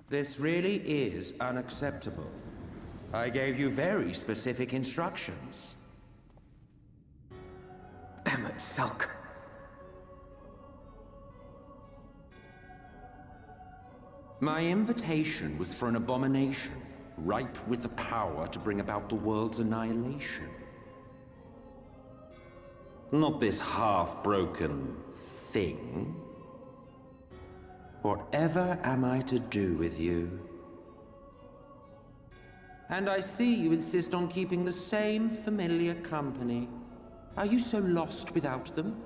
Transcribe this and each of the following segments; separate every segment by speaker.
Speaker 1: This really is unacceptable. I gave you very specific instructions.
Speaker 2: Emmett Sulk.
Speaker 1: My invitation was for an abomination, ripe with the power to bring about the world's annihilation. Not this half-broken thing. Whatever am I to do with you? And I see you insist on keeping the same familiar company. Are you so lost without them?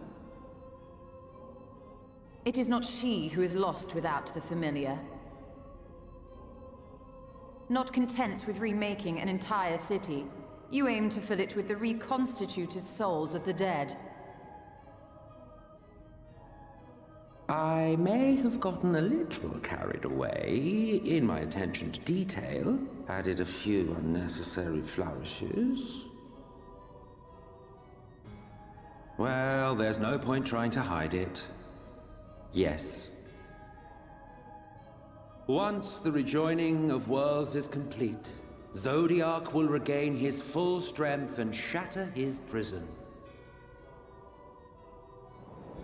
Speaker 3: It is not she who is lost without the familiar. Not content with remaking an entire city, you aim to fill it with the reconstituted souls of the dead.
Speaker 1: I may have gotten a little carried away in my attention to detail, added a few unnecessary flourishes. Well, there's no point trying to hide it. Yes. Once the rejoining of worlds is complete, Zodiac will regain his full strength and shatter his prison.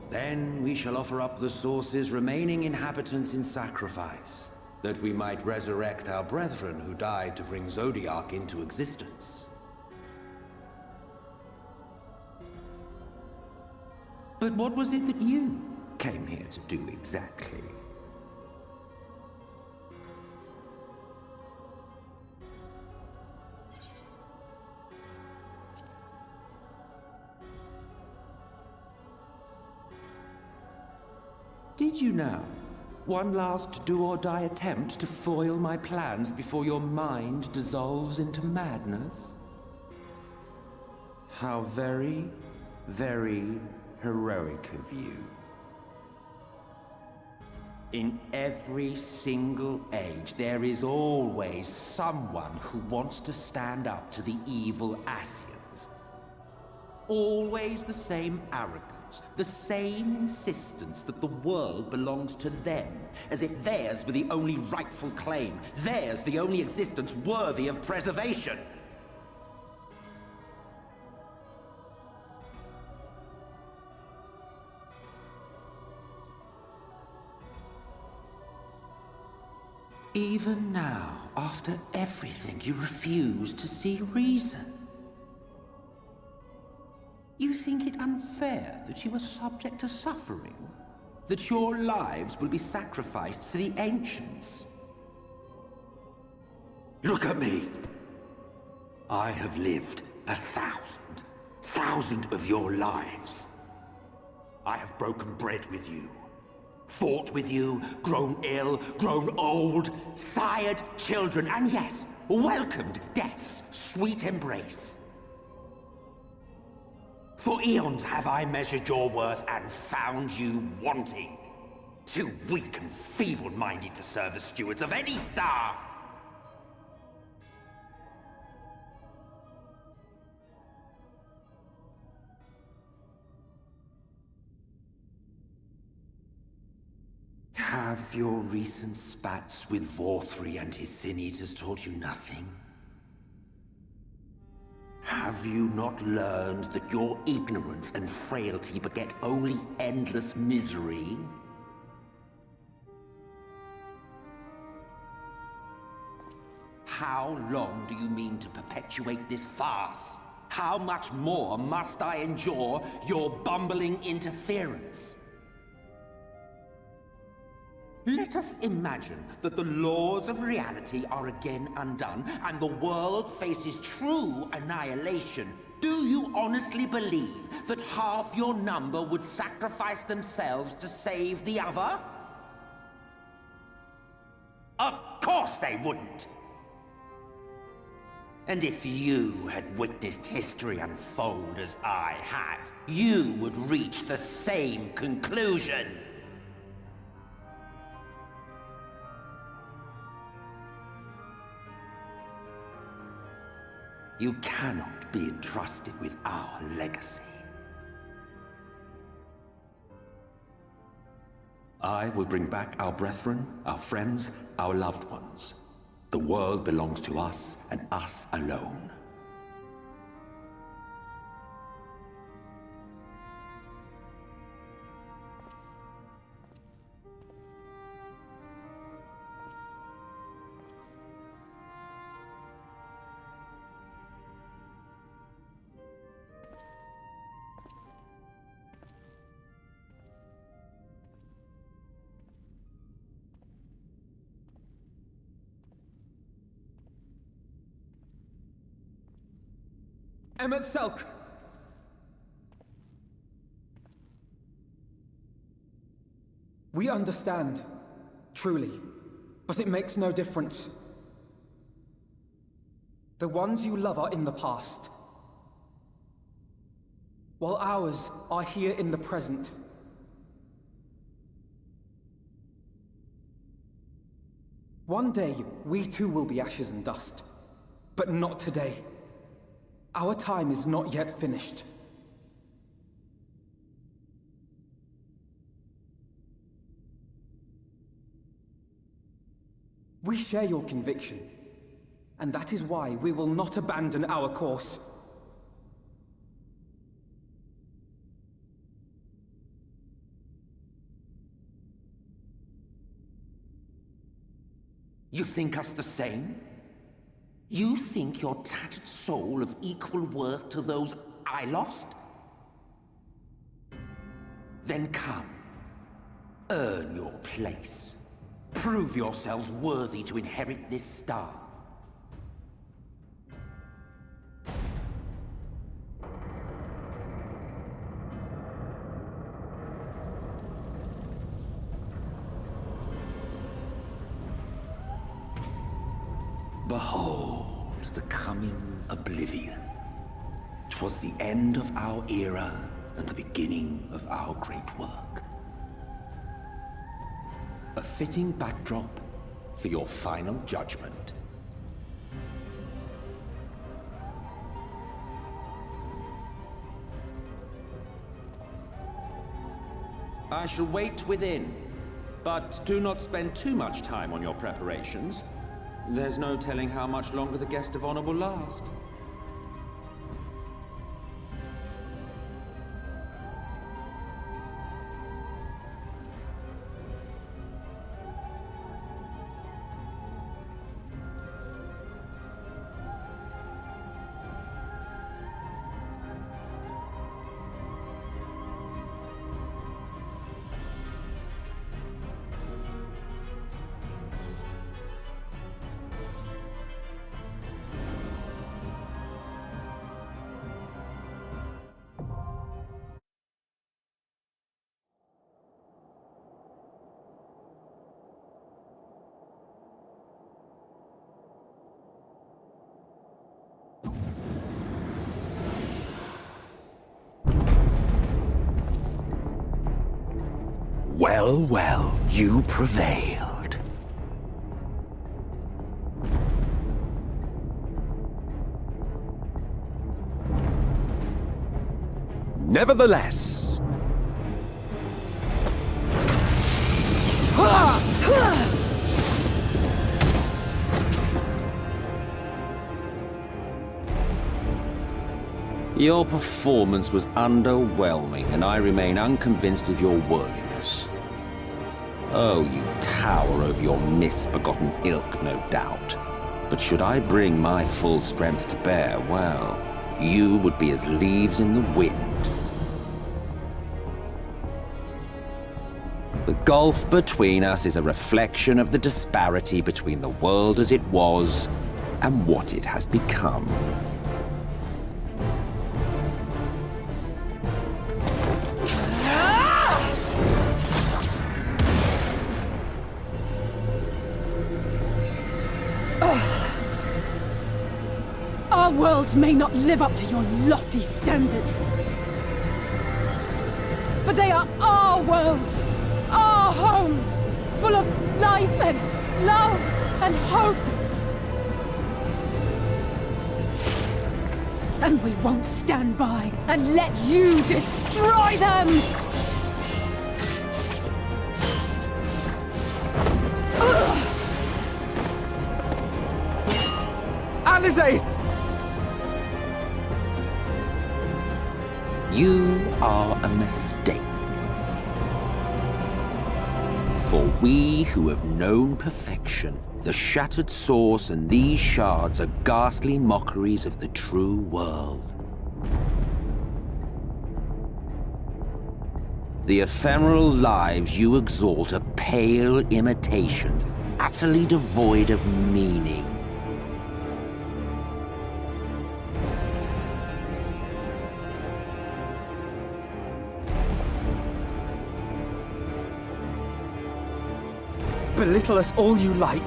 Speaker 1: Then we shall offer up the Source's remaining inhabitants in sacrifice, that we might resurrect our brethren who died to bring Zodiac into existence. But what was it that you came here to do exactly? Did you now? One last do-or-die attempt to foil my plans before your mind dissolves into madness? How very, very heroic of you. In every single age, there is always someone who wants to stand up to the evil Asians. Always the same arrogance, the same insistence that the world belongs to them, as if theirs were the only rightful claim, theirs the only existence worthy of preservation. Even now, after everything, you refuse to see reason. You think it unfair that you are subject to suffering? That your lives will be sacrificed for the Ancients? Look at me! I have lived 1,000 of your lives. I have broken bread with you, fought with you, grown ill, grown old, sired children, and yes, welcomed death's sweet embrace. For eons have I measured your worth and found you wanting. Too weak and feeble-minded to serve as stewards of any star. Have your recent spats with Vorthri and his Sin Eaters taught you nothing? Have you not learned that your ignorance and frailty beget only endless misery? How long do you mean to perpetuate this farce? How much more must I endure your bumbling interference? Let us imagine that the laws of reality are again undone, and the world faces true annihilation. Do you honestly believe that half your number would sacrifice themselves to save the other? Of course they wouldn't! And if you had witnessed history unfold as I have, you would reach the same conclusion. You cannot be entrusted with our legacy. I will bring back our brethren, our friends, our loved ones. The world belongs to us, and us alone.
Speaker 2: MSQ! We understand, truly, but it makes no difference. The ones you love are in the past, while ours are here in the present. One day, we too will be ashes and dust, but not today. Our time is not yet finished. We share your conviction, and that is why we will not abandon our course.
Speaker 1: You think us the same? You think your tattered soul of equal worth to those I lost? Then come. Earn your place. Prove yourselves worthy to inherit this star. Behold the coming oblivion. 'Twas the end of our era and the beginning of our great work. A fitting backdrop for your final judgment. I shall wait within, but do not spend too much time on your preparations. There's no telling how much longer the guest of honor will last. Well, well, you prevailed. Nevertheless... Your performance was underwhelming, and I remain unconvinced of your worthiness. Oh, you tower over your misbegotten ilk, no doubt. But should I bring my full strength to bear, well, you would be as leaves in the wind. The gulf between us is a reflection of the disparity between the world as it was and what it has become.
Speaker 4: Our worlds may not live up to your lofty standards, but they are our worlds, our homes, full of life and love and hope. And we won't stand by and let you destroy them!
Speaker 2: Alizé!
Speaker 1: You are a mistake. For we who have known perfection, the shattered source and these shards are ghastly mockeries of the true world. The ephemeral lives you exalt are pale imitations, utterly devoid of meaning.
Speaker 2: Belittle us all you like,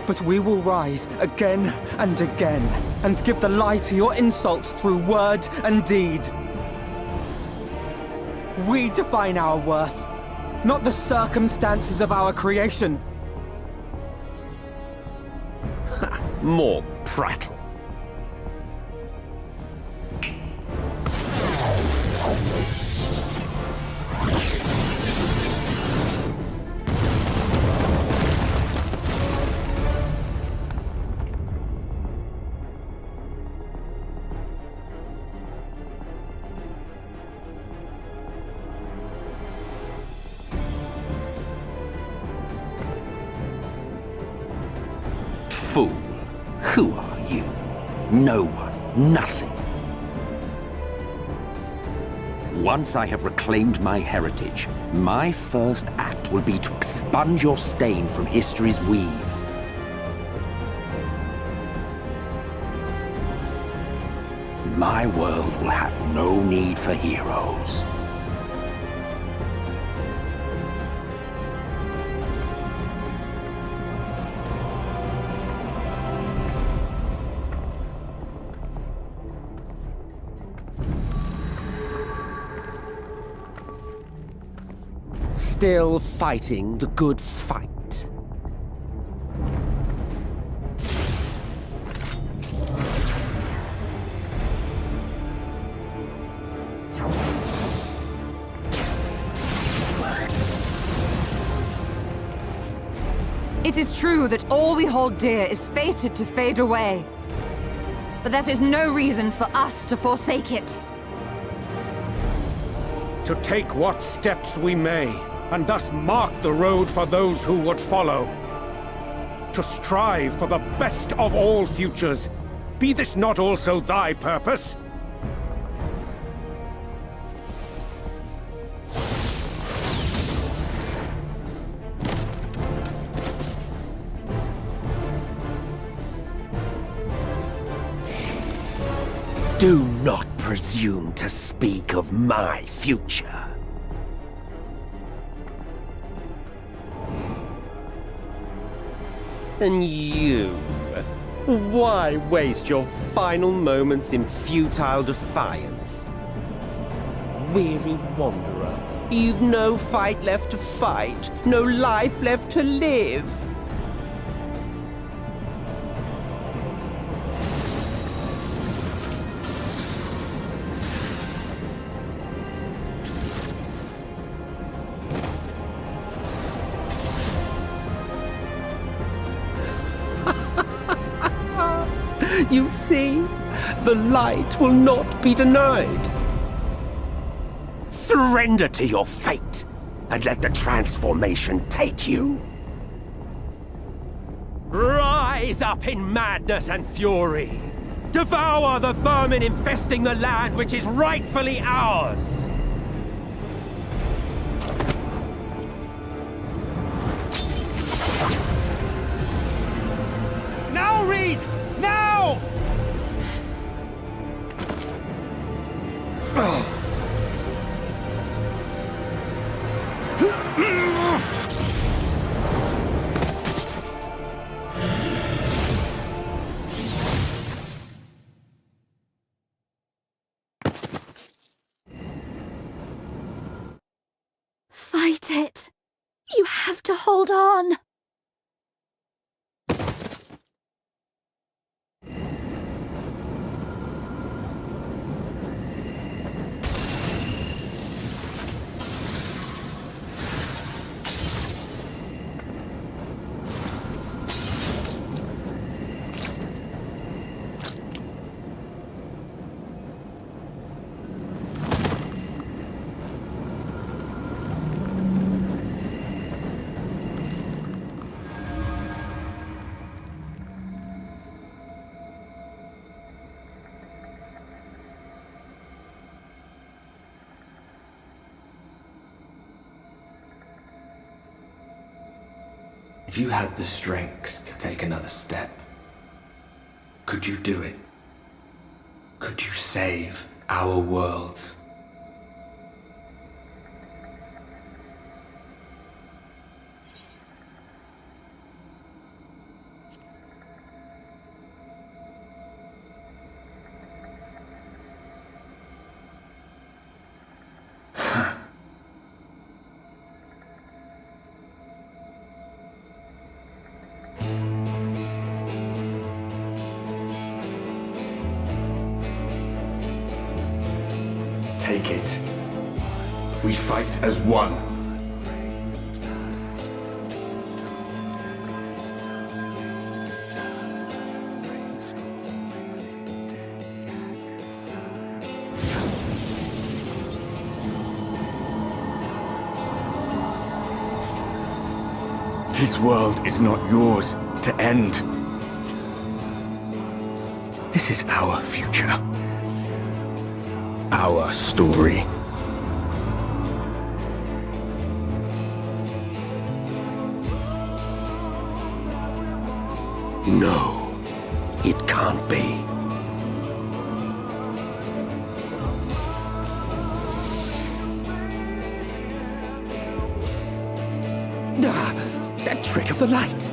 Speaker 2: but we will rise again and again, and give the lie to your insults through word and deed. We define our worth, not the circumstances of our creation.
Speaker 1: More prattle. Fool, who are you? No one, nothing. Once I have reclaimed my heritage, my first act will be to expunge your stain from history's weave. My world will have no need for heroes. Still fighting the good fight.
Speaker 3: It is true that all we hold dear is fated to fade away. But that is no reason for us to forsake it.
Speaker 5: To take what steps we may, and thus mark the road for those who would follow. To strive for the best of all futures. Be this not also thy purpose?
Speaker 1: Do not presume to speak of my future. And you? Why waste your final moments in futile defiance? Weary wanderer, you've no fight left to fight, no life left to live. You see, the light will not be denied. Surrender to your fate, and let the transformation take you. Rise up in madness and fury. Devour the vermin infesting the land which is rightfully ours. Now, Reed! Now!
Speaker 6: Fight it! You have to hold on!
Speaker 7: If you had the strength to take another step, could you do it? Could you save our worlds? Take it. We fight as one. This world is not yours to end. This is our future. Our story.
Speaker 1: No, it can't be. That trick of the light.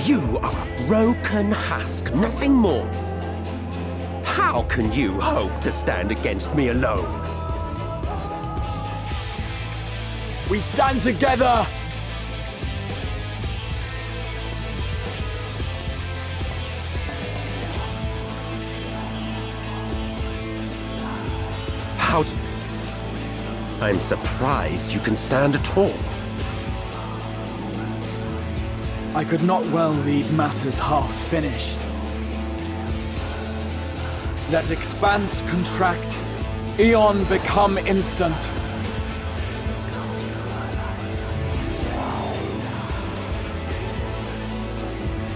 Speaker 1: You are a broken husk, nothing more. How can you hope to stand against me alone?
Speaker 2: We stand together!
Speaker 1: How... I'm surprised you can stand at all.
Speaker 2: I could not well leave matters half-finished. Let expanse contract, Eon become instant.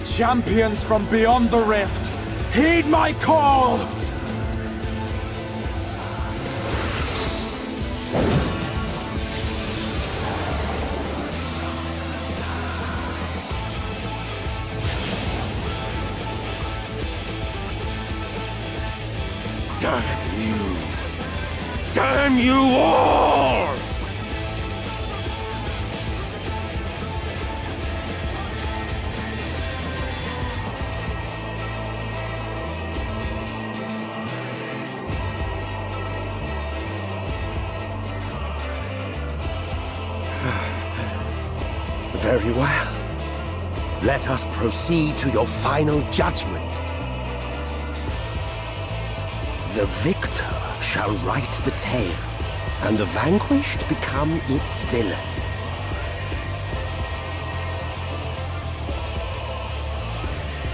Speaker 2: Champions from beyond the rift, heed my call!
Speaker 1: Damn you! Damn you all! Very well. Let us proceed to your final judgment. The victor shall write the tale, and the vanquished become its villain.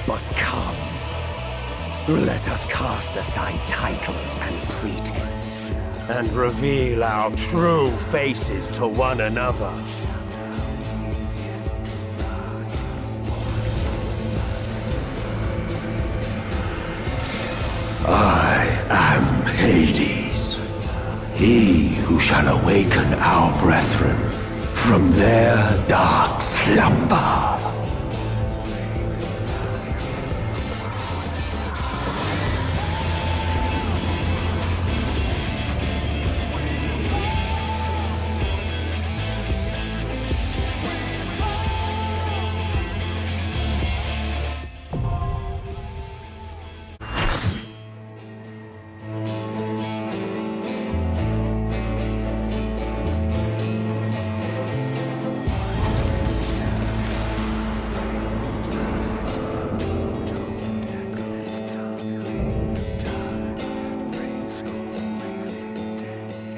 Speaker 1: But come, let us cast aside titles and pretense, and reveal our true faces to one another. I am Hades, he who shall awaken our brethren from their dark slumber.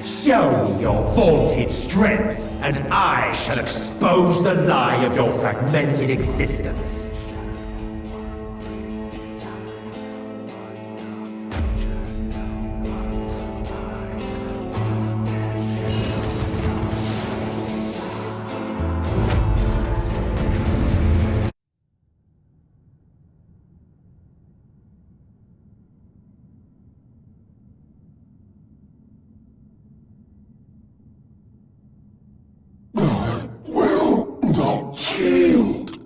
Speaker 1: Show me your vaunted strength, and I shall expose the lie of your fragmented existence.
Speaker 8: I will not yield.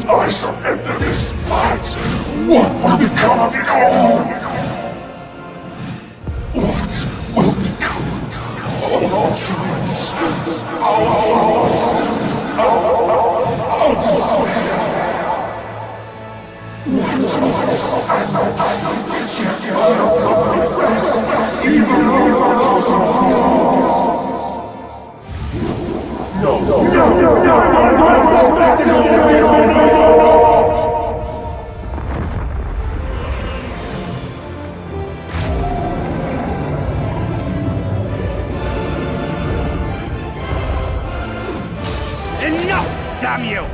Speaker 8: I shall end this fight, what will become of it all? What will become of our tribes? Our despair?
Speaker 5: Enough, damn you!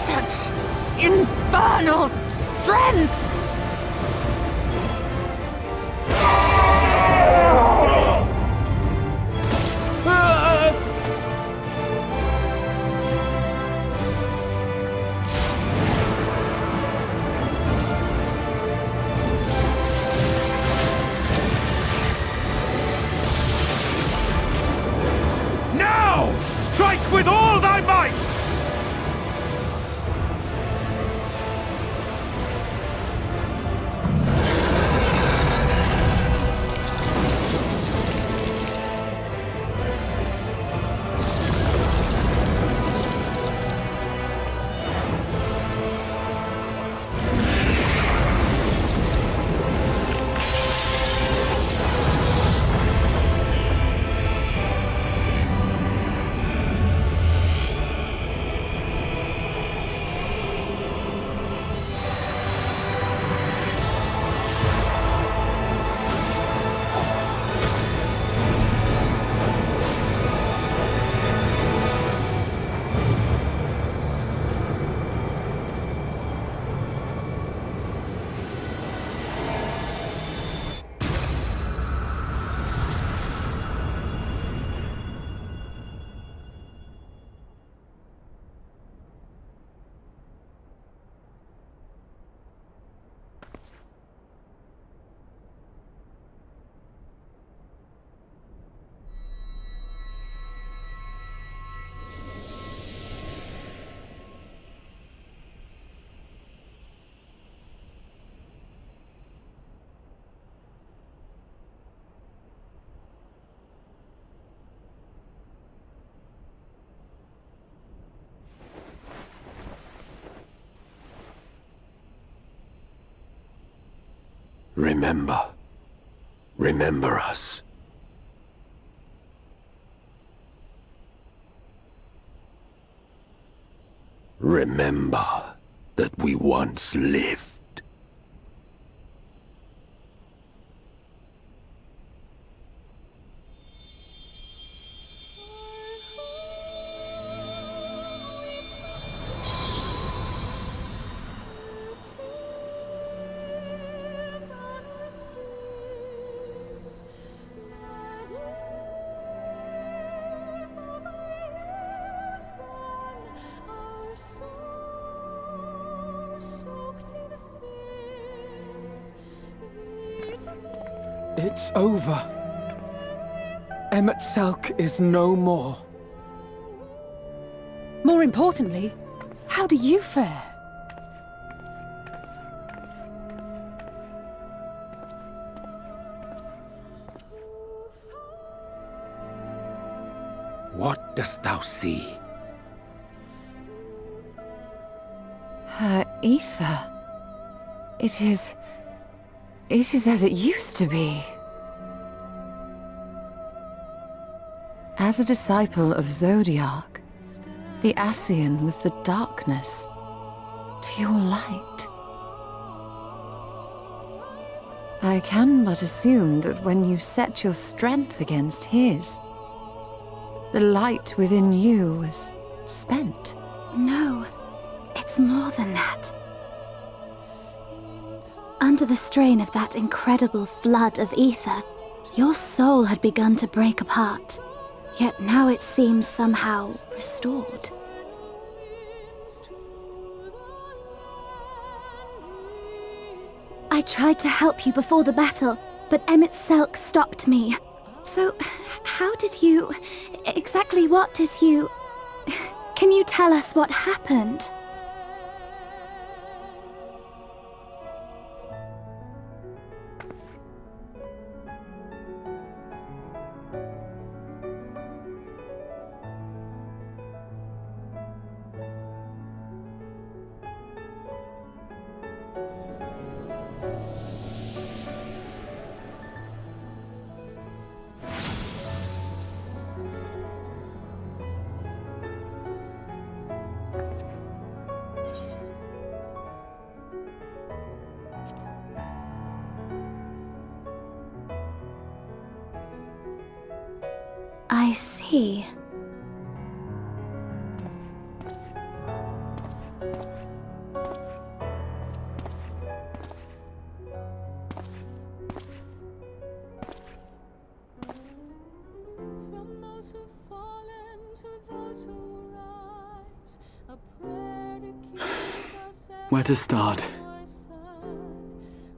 Speaker 3: Such infernal strength!
Speaker 5: Now! Strike with all thy might!
Speaker 8: Remember. Remember us. Remember that we once lived.
Speaker 2: It's over. MSQ is no more.
Speaker 4: More importantly, how do you fare?
Speaker 1: What dost thou see?
Speaker 3: Her ether. It is as it used to be. As a disciple of Zodiac, the Ascian was the darkness to your light. I can but assume that when you set your strength against his, the light within you was spent.
Speaker 6: No, it's more than that. Under the strain of that incredible flood of ether, your soul had begun to break apart, yet now it seems somehow restored. I tried to help you before the battle, but Emmett Selk stopped me. So, how did you... exactly what did you... Can you tell us what happened? I see.
Speaker 4: From those who've fallen to those who rise, a prayer to keep us
Speaker 9: Where to start?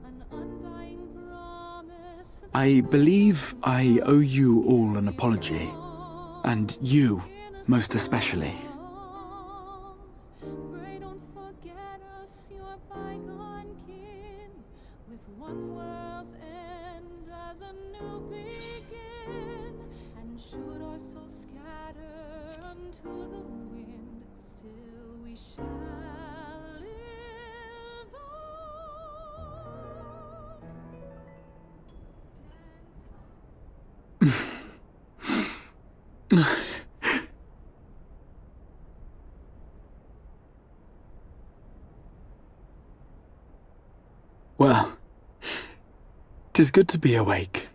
Speaker 4: an undying promise.
Speaker 9: I believe I owe you all an apology. And you, most especially.
Speaker 4: Pray don't forget us, your bygone kin, with one world's end as a new begin. And should our souls scatter unto the wind, still we shall live on.
Speaker 9: Well, 'tis good to be awake.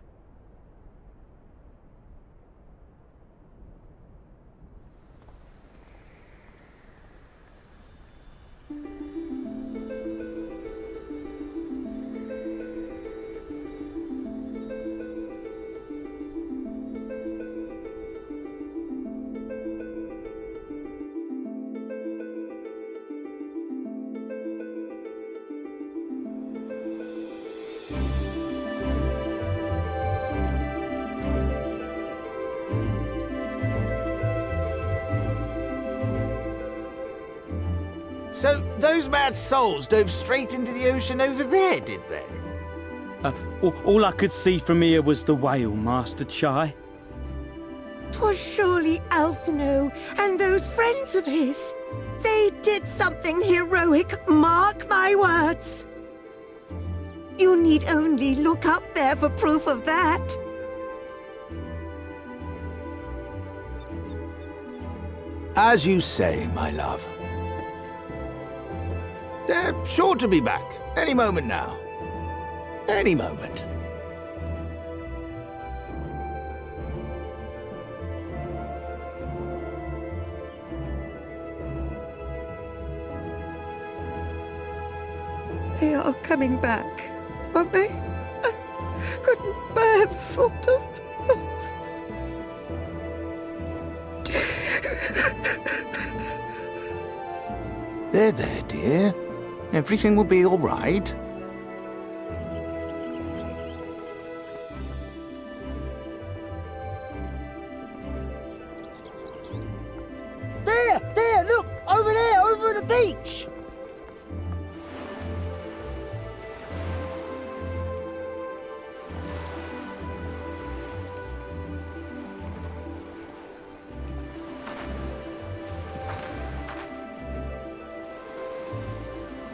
Speaker 10: So, those mad souls dove straight into the ocean over there, did they?
Speaker 11: All I could see from here was the whale, Master Chai.
Speaker 12: 'Twas surely Alphino and those friends of his. They did something heroic, mark my words. You need only look up there for proof of that.
Speaker 10: As you say, my love. They're sure to be back, any moment now. Any moment.
Speaker 12: They are coming back, aren't they? I couldn't bear the thought of...
Speaker 10: There, dear. Everything will be all right. There, look! Over there, over the beach!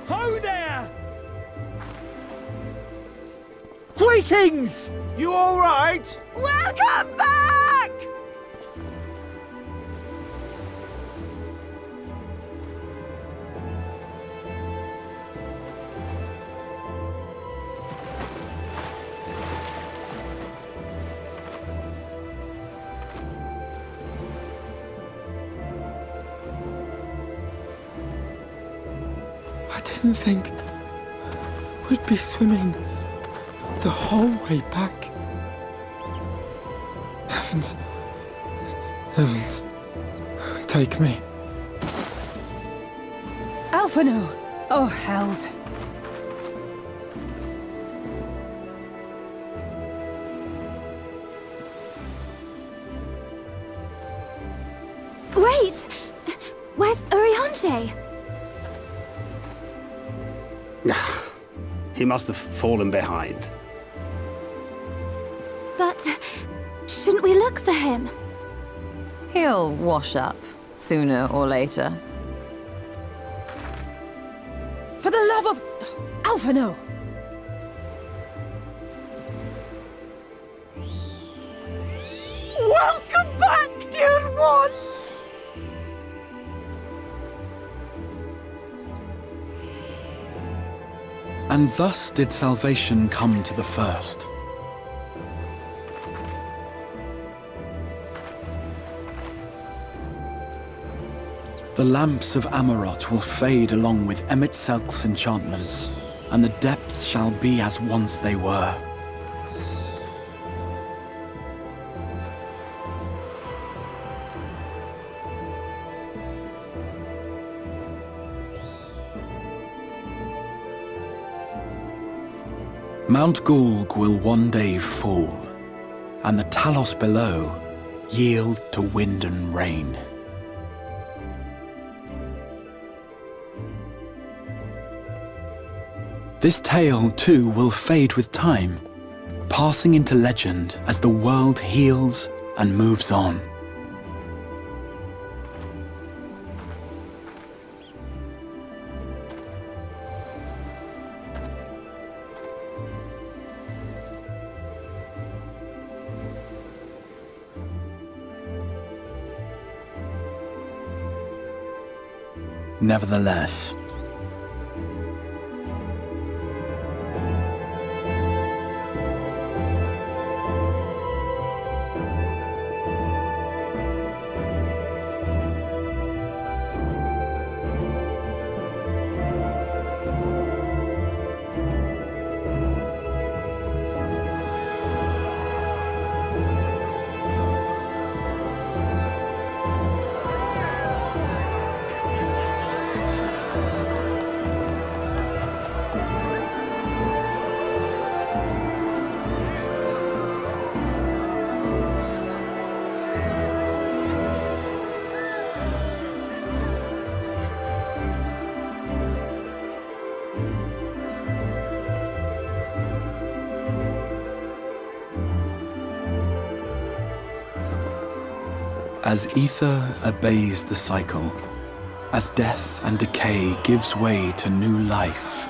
Speaker 11: Ho there!
Speaker 10: Greetings! You all right?
Speaker 12: Welcome back!
Speaker 9: didn't think we'd be swimming the whole way back. Heavens. Heavens. Take me.
Speaker 3: Alphino! Oh, hells.
Speaker 6: Wait! Where's Urianger?
Speaker 13: He must have fallen behind.
Speaker 6: But shouldn't we look for him?
Speaker 3: He'll wash up, sooner or later. For the love of... Alphino!
Speaker 12: Welcome back, dear ones!
Speaker 9: And thus did salvation come to the first. The lamps of Amarot will fade along with Emet-Selch's enchantments, and the depths shall be as once they were. Mount Gulg will one day fall, and the Talos below yield to wind and rain. This tale, too, will fade with time, passing into legend as the world heals and moves on. Nevertheless, as ether obeys the cycle, as death and decay gives way to new life,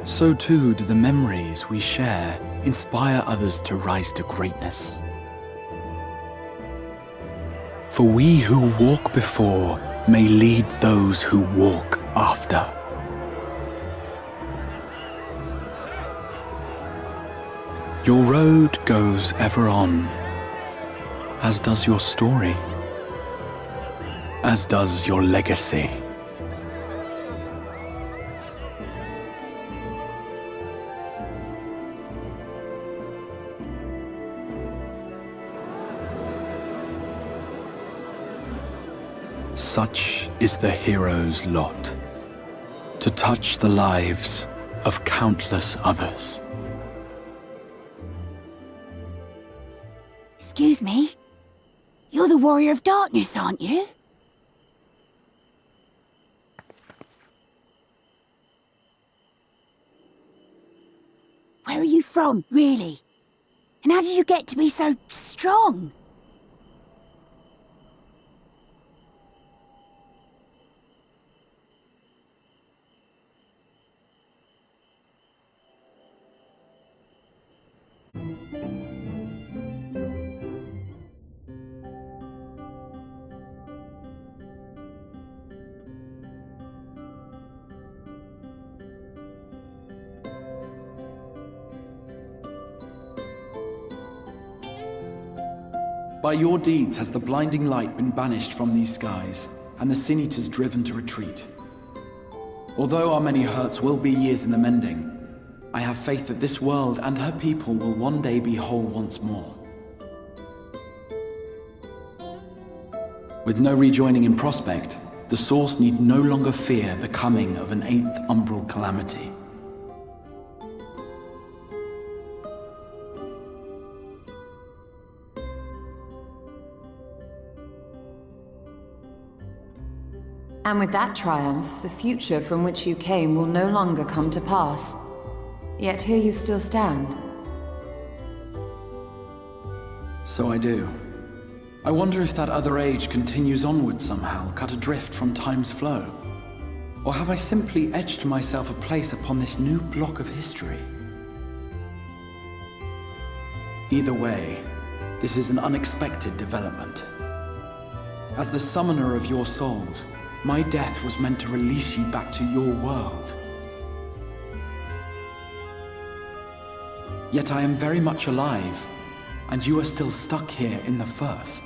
Speaker 9: so too do the memories we share inspire others to rise to greatness. For we who walk before may lead those who walk after. Your road goes ever on, as does your story, as does your legacy. Such is the hero's lot, to touch the lives of countless others.
Speaker 14: Excuse me? You're the Warrior of Darkness, aren't you? Where are you from, really? And how did you get to be so strong?
Speaker 9: By your deeds has the blinding light been banished from these skies, and the Sin Eaters driven to retreat. Although our many hurts will be years in the mending, I have faith that this world and her people will one day be whole once more. With no rejoining in prospect, the Source need no longer fear the coming of an 8th umbral calamity.
Speaker 3: And with that triumph, the future from which you came will no longer come to pass. Yet here you still stand.
Speaker 9: So I do. I wonder if that other age continues onward somehow, cut adrift from time's flow. Or have I simply etched myself a place upon this new block of history? Either way, this is an unexpected development. As the summoner of your souls, my death was meant to release you back to your world. Yet I am very much alive, and you are still stuck here in the First.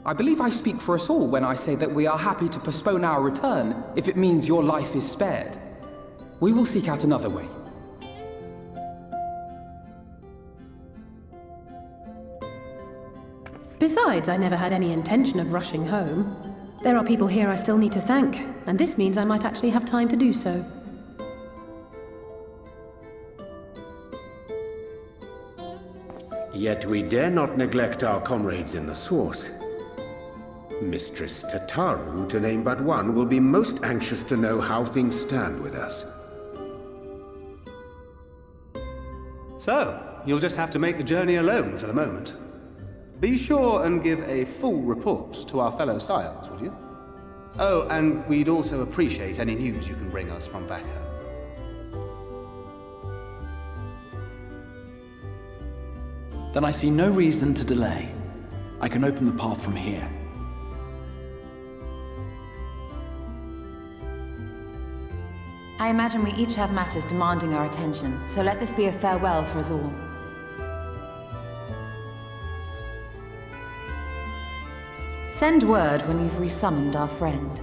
Speaker 2: I believe I speak for us all when I say that we are happy to postpone our return if it means your life is spared. We will seek out another way.
Speaker 15: Besides, I never had any intention of rushing home. There are people here I still need to thank, and this means I might actually have time to do so.
Speaker 10: Yet we dare not neglect our comrades in the Source. Mistress Tataru, to name but one, will be most anxious to know how things stand with us.
Speaker 13: So, you'll just have to make the journey alone for the moment. Be sure and give a full report to our fellow sires, would you? Oh, and we'd also appreciate any news you can bring us from back home.
Speaker 9: Then I see no reason to delay. I can open the path from here.
Speaker 3: I imagine we each have matters demanding our attention, so let this be a farewell for us all. Send word when you've resummoned our friend.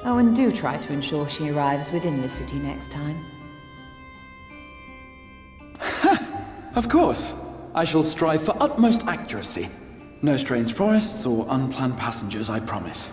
Speaker 3: Oh, and do try to ensure she arrives within the city next time.
Speaker 9: Of course! I shall strive for utmost accuracy. No strange forests or unplanned passengers, I promise.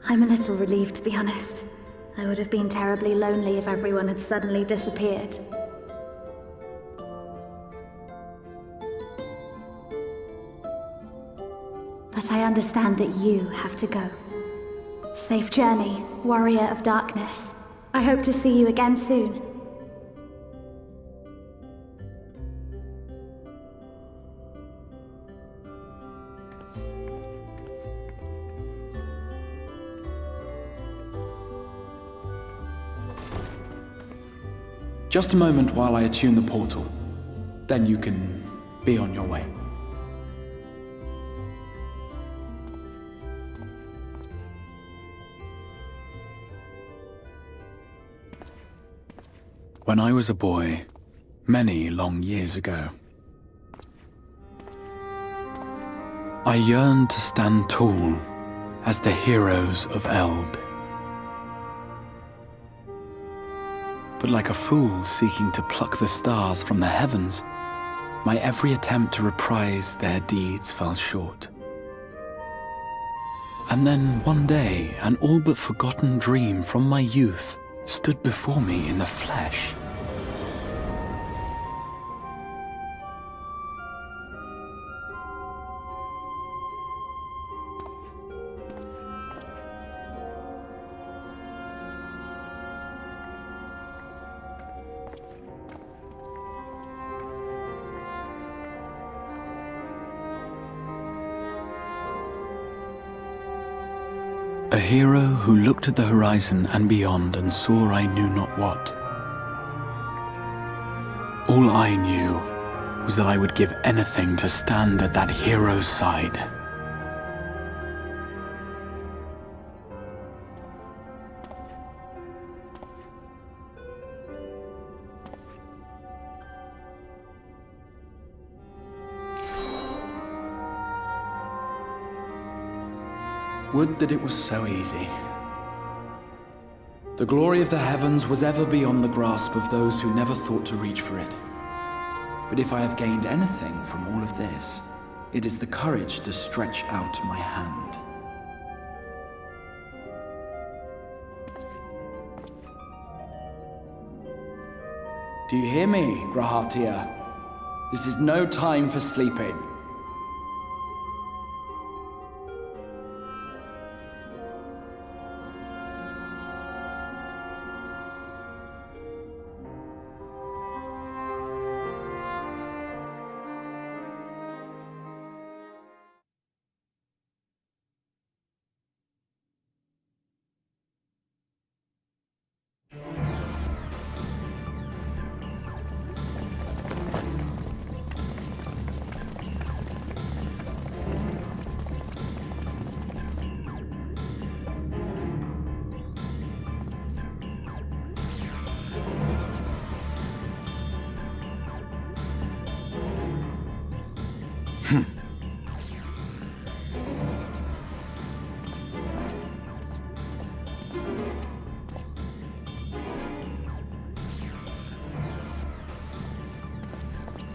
Speaker 6: I'm a little relieved, to be honest. I would have been terribly lonely if everyone had suddenly disappeared. But I understand that you have to go. Safe journey, warrior of darkness. I hope to see you again soon.
Speaker 9: Just a moment while I attune the portal. Then you can be on your way. When I was a boy, many long years ago, I yearned to stand tall as the heroes of Eld. But like a fool seeking to pluck the stars from the heavens, my every attempt to reprise their deeds fell short. And then one day, an all but forgotten dream from my youth stood before me in the flesh. A hero who looked at the horizon and beyond and saw I knew not what. All I knew was that I would give anything to stand at that hero's side. Would that it was so easy. The glory of the heavens was ever beyond the grasp of those who never thought to reach for it. But if I have gained anything from all of this, it is the courage to stretch out my hand. Do you hear me, Grahatia? This is no time for sleeping.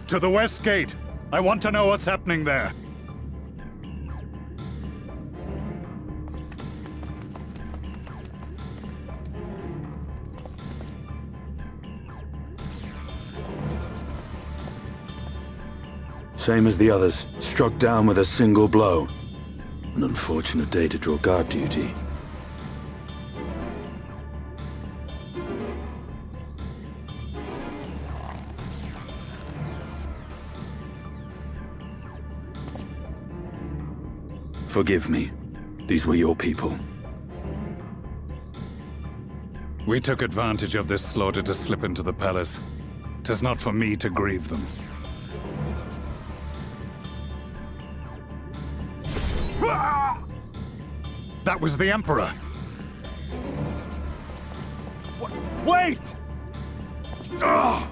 Speaker 16: To the west gate. I want to know what's happening there.
Speaker 17: Same as the others, struck down with a single blow. An unfortunate day to draw guard duty. Forgive me. These were your people.
Speaker 16: We took advantage of this slaughter to slip into the palace. 'Tis not for me to grieve them. That was the Emperor! Wait! Ugh!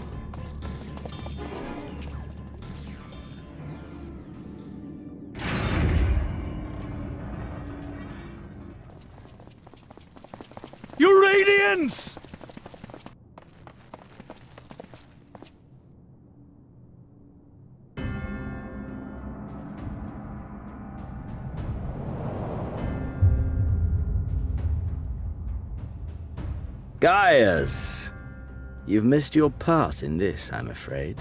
Speaker 16: You Radiants!
Speaker 18: Gaius! You've missed your part in this, I'm afraid.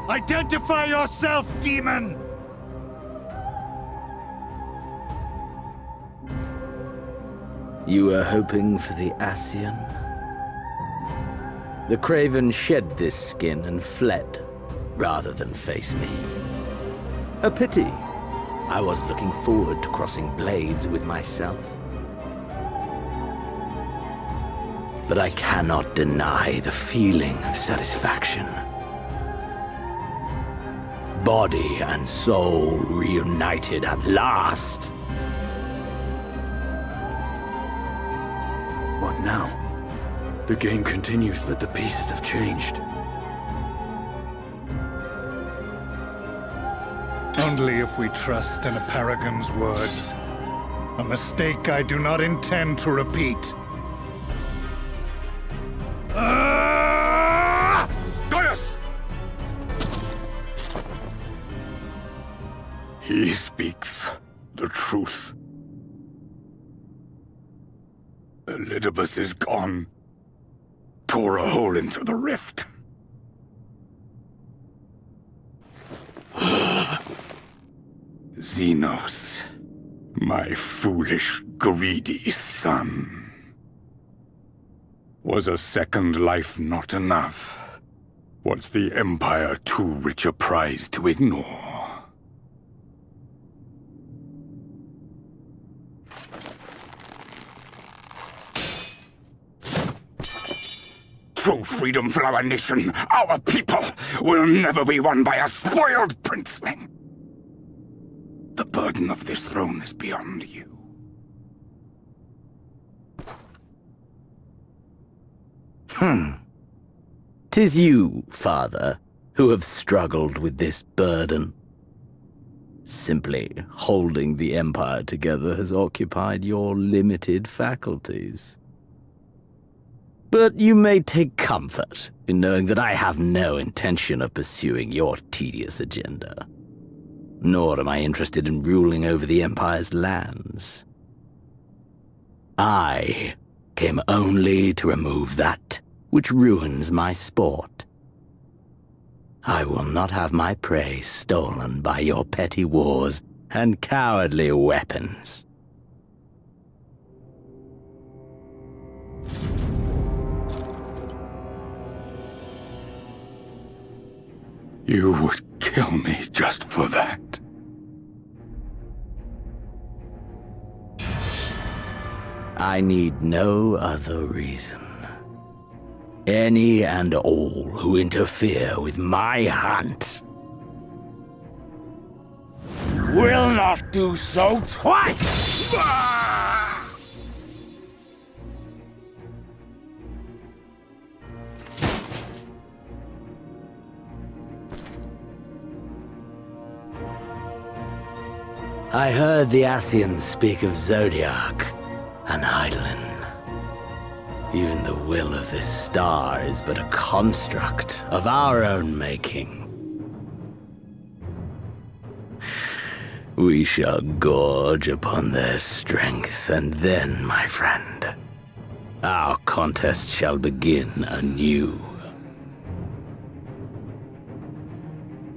Speaker 16: Identify yourself, demon!
Speaker 18: You were hoping for the Ascian? The Craven shed this skin and fled, rather than face me. A pity. I was looking forward to crossing blades with myself. But I cannot deny the feeling of satisfaction. Body and soul reunited at last.
Speaker 17: What now? The game continues, but the pieces have changed.
Speaker 16: Only if we trust in a paragon's words. A mistake I do not intend to repeat. Gaius!
Speaker 10: He speaks the truth. Elidibus is gone. Tore a hole into the rift. Xenos, my foolish, greedy son. Was a second life not enough?
Speaker 16: Was the Empire too rich a prize to ignore? True freedom for our nation, our people, will never be won by a spoiled princeling. The burden of this throne is beyond you.
Speaker 18: 'Tis you, father, who have struggled with this burden. Simply holding the Empire together has occupied your limited faculties. But you may take comfort in knowing that I have no intention of pursuing your tedious agenda. Nor am I interested in ruling over the Empire's lands. I came only to remove that which ruins my sport. I will not have my prey stolen by your petty wars and cowardly weapons.
Speaker 16: You would kill me just for that.
Speaker 18: I need no other reason. Any and all who interfere with my hunt will not do so twice! I heard the Ascians speak of Zodiac and Eidolon. Even the will of this star is but a construct of our own making. We shall gorge upon their strength, and then, my friend, our contest shall begin anew.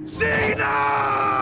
Speaker 16: Xenos!